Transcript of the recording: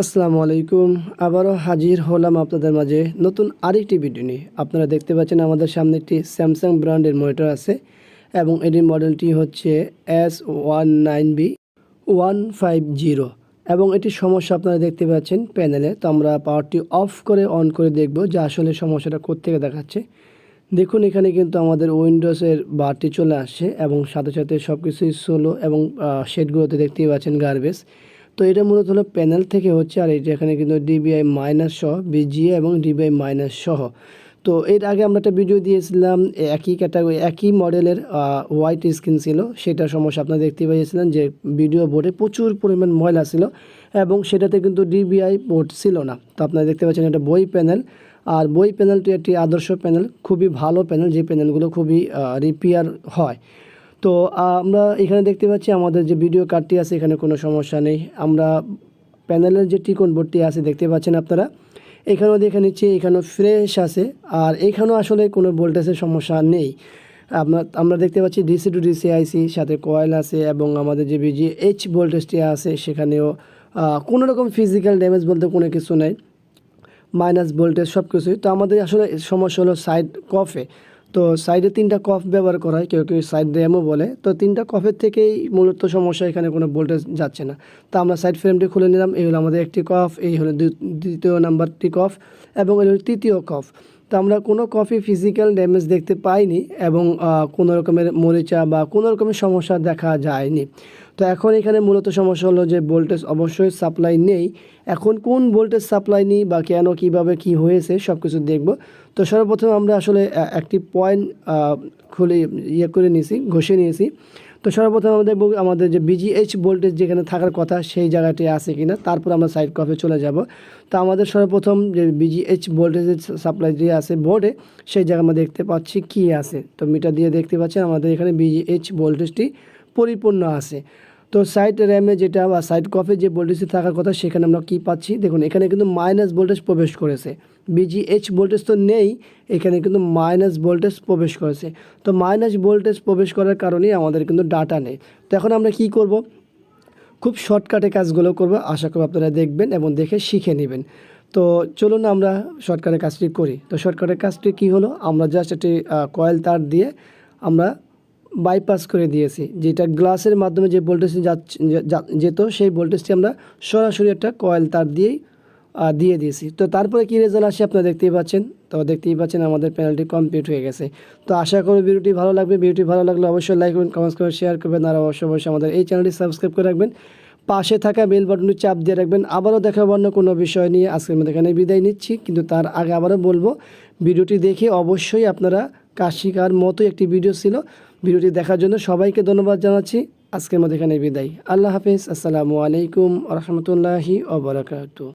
আসসালামু আলাইকুম। আবারও হাজির হলাম আপনাদের মাঝে নতুন আরেকটি ভিডিও নিয়ে। আপনারা দেখতে পাচ্ছেন আমাদের সামনে একটি স্যামসাং ব্র্যান্ডের মনিটর আছে এবং এটির মডেলটি হচ্ছে S19B150 এবং এটির সমস্যা আপনারা দেখতে পাচ্ছেন প্যানেলে। তো আমরা পাওয়ারটি অফ করে অন করে দেখব যে আসলে সমস্যাটা কোত্থেকে দেখাচ্ছে। দেখুন এখানে কিন্তু আমাদের উইন্ডোজের বারটি চলে আসছে এবং সাথে সাথে সব কিছুই স্লো এবং শেডগুলোতে দেখতেই পাচ্ছেন গার্বেজ। তো এটা মূলত হলো প্যানেল থেকে হচ্ছে, আর এটা এখানে কিন্তু ডিবিআই মাইনাস সহ বিজিএ এবং ডিবিআই মাইনাস সহ। তো এর আগে আমরা একটা ভিডিও দিয়েছিলাম একই ক্যাটাগরি একই মডেলের হোয়াইট স্ক্রিন ছিল, সেটার সমস্যা আপনারা দেখতে পেয়েছিলেন যে ভিডিও বোর্ডে প্রচুর পরিমাণ ময়লা ছিল এবং সেটাতে কিন্তু ডিবিআই পোর্ট ছিল না। তো আপনারা দেখতে পাচ্ছেন এটা বই প্যানেল, আর বই প্যানেলটি একটি আদর্শ প্যানেল, খুবই ভালো প্যানেল, যে প্যানেলগুলো খুবই রিপেয়ার হয়। তো আমরা এখানে দেখতে পাচ্ছি আমাদের যে ভিডিও কার্ডটি আছে এখানে কোনো সমস্যা নেই। আমরা প্যানেলের যে টিকন বোর্ডটি আছে দেখতে পাচ্ছেন আপনারা, এখানেও দেখে নিচ্ছি, এখানেও ফ্রেশ আছে, আর এখানেও আসলে কোনো ভোল্টেজের সমস্যা নেই। আমরা দেখতে পাচ্ছি ডিসি টু ডিসি আইসি সাথে কয়েল আছে এবং আমাদের যে বিজিএইচ ভোল্টেজটি আছে সেখানেও কোনো রকম ফিজিক্যাল ড্যামেজ বলতে কোনো কিছু নেই, মাইনাস ভোল্টেজ সব কিছুই। তো আমাদের আসলে সমস্যা হলো সাইড কফে। তো সাইডে 3টা কফ ব্যবহার করা হয়, কেউ কেউ সাইড র্যামও বলে। তো 3টা কফের থেকেই মূলত সমস্যা, এখানে কোনো ভোল্টেজ যাচ্ছে না। তো আমরা সাইড ফ্রেমটি খুলে নিলাম, এই হলো আমাদের একটি কফ, এই হলো দ্বিতীয় নাম্বারটি কফ এবং এই হলো তৃতীয় কফ। তো আমরা কোনো কফি ফিজিক্যাল ড্যামেজ দেখতে পাইনি এবং কোনো রকমের মরিচা বা কোনো রকমের সমস্যা দেখা যায়নি। তো এখন এখানে মূলত সমস্যা হলো যে ভোল্টেজ অবশ্যই সাপ্লাই নেই। এখন কোন ভোল্টেজ সাপ্লাই নেই বা কেন, কীভাবে কী হয়েছে সব কিছু দেখব। তো সর্বপ্রথম আমরা আসলে একটি পয়েন্ট খুলে করে নিয়েছি, ঘষে নিয়েছি। তো সর্বপ্রথম আমরা দেখব আমাদের যে বিজিএইচ ভোল্টেজ যেখানে থাকার কথা সেই জায়গাটি আছে কিনা, তারপর আমরা সাইড কফে চলে যাব। তো আমাদের সর্বপ্রথম যে বিজিএইচ ভোল্টেজের সাপ্লাই যে আছে বোর্ডে, সেই জায়গা আমরা দেখতে পাচ্ছি কি আছে। তো মিটার দিয়ে দেখতে পাচ্ছি আমাদের এখানে বিজিএইচ ভোল্টেজটি পরিপূর্ণ আছে। তো সাইড র্যামে যেটা বা সাইড কফে যে ভোল্টেজটি থাকার কথা সেখানে আমরা কি পাচ্ছি, দেখুন এখানে কিন্তু মাইনাস ভোল্টেজ প্রবেশ করেছে। বিজিএইচ ভোল্টেজ তো নেই, এখানে কিন্তু মাইনাস ভোল্টেজ প্রবেশ করেছে। তো মাইনাস ভোল্টেজ প্রবেশ করার কারণেই আমাদের কিন্তু ডাটা নেই। তো এখন আমরা কি করব, খুব শর্টকাটে কাজগুলো করব, আশা করি আপনারা দেখবেন এবং দেখে শিখে নেবেন। তো চলুন আমরা শর্টকাটে কাজটি করি। তো শর্টকাটের কাজটি কি হলো, আমরা জাস্ট একটি কয়েল তার দিয়ে আমরা বাইপাস করে দিয়েছি, যেটা গ্লাসের মাধ্যমে যে ভোল্টেজটি যেত সেই ভোল্টেজটি আমরা সরাসরি একটা কয়েল তার দিয়েই দিয়ে দিয়েছি। তো তারপরে কী রেজাল্ট আসে আপনারা দেখতেই পাচ্ছেন। তো দেখতেই পাচ্ছেন আমাদের প্যানেলটি কমপ্লিট হয়ে গেছে। তো আশা করি ভিডিওটি ভালো লাগবে। ভিডিওটি ভালো লাগলে অবশ্যই লাইক করবেন, কমেন্টস করবেন, শেয়ার করবেন, আর অবশ্যই আমাদের এই চ্যানেলটি সাবস্ক্রাইব করে রাখবেন, পাশে থাকা বেল বাটনটি চাপ দিয়ে রাখবেন। আবারও দেখাবো অন্য কোনো বিষয় নিয়ে। আজকের মধ্যে এখানে বিদায় নিচ্ছি, কিন্তু তার আগে আবারও বলবো ভিডিওটি দেখে অবশ্যই আপনারা কাজ শেখার মতো একটি ভিডিও ছিল। ভিডিওটি দেখার জন্য সবাইকে ধন্যবাদ জানাচ্ছি। আজকের মধ্যে এখানে বিদায়। আল্লাহ হাফেজ। আসসালামু আলাইকুম ওয়া রাহমাতুল্লাহি ওয়া বারাকাতুহু।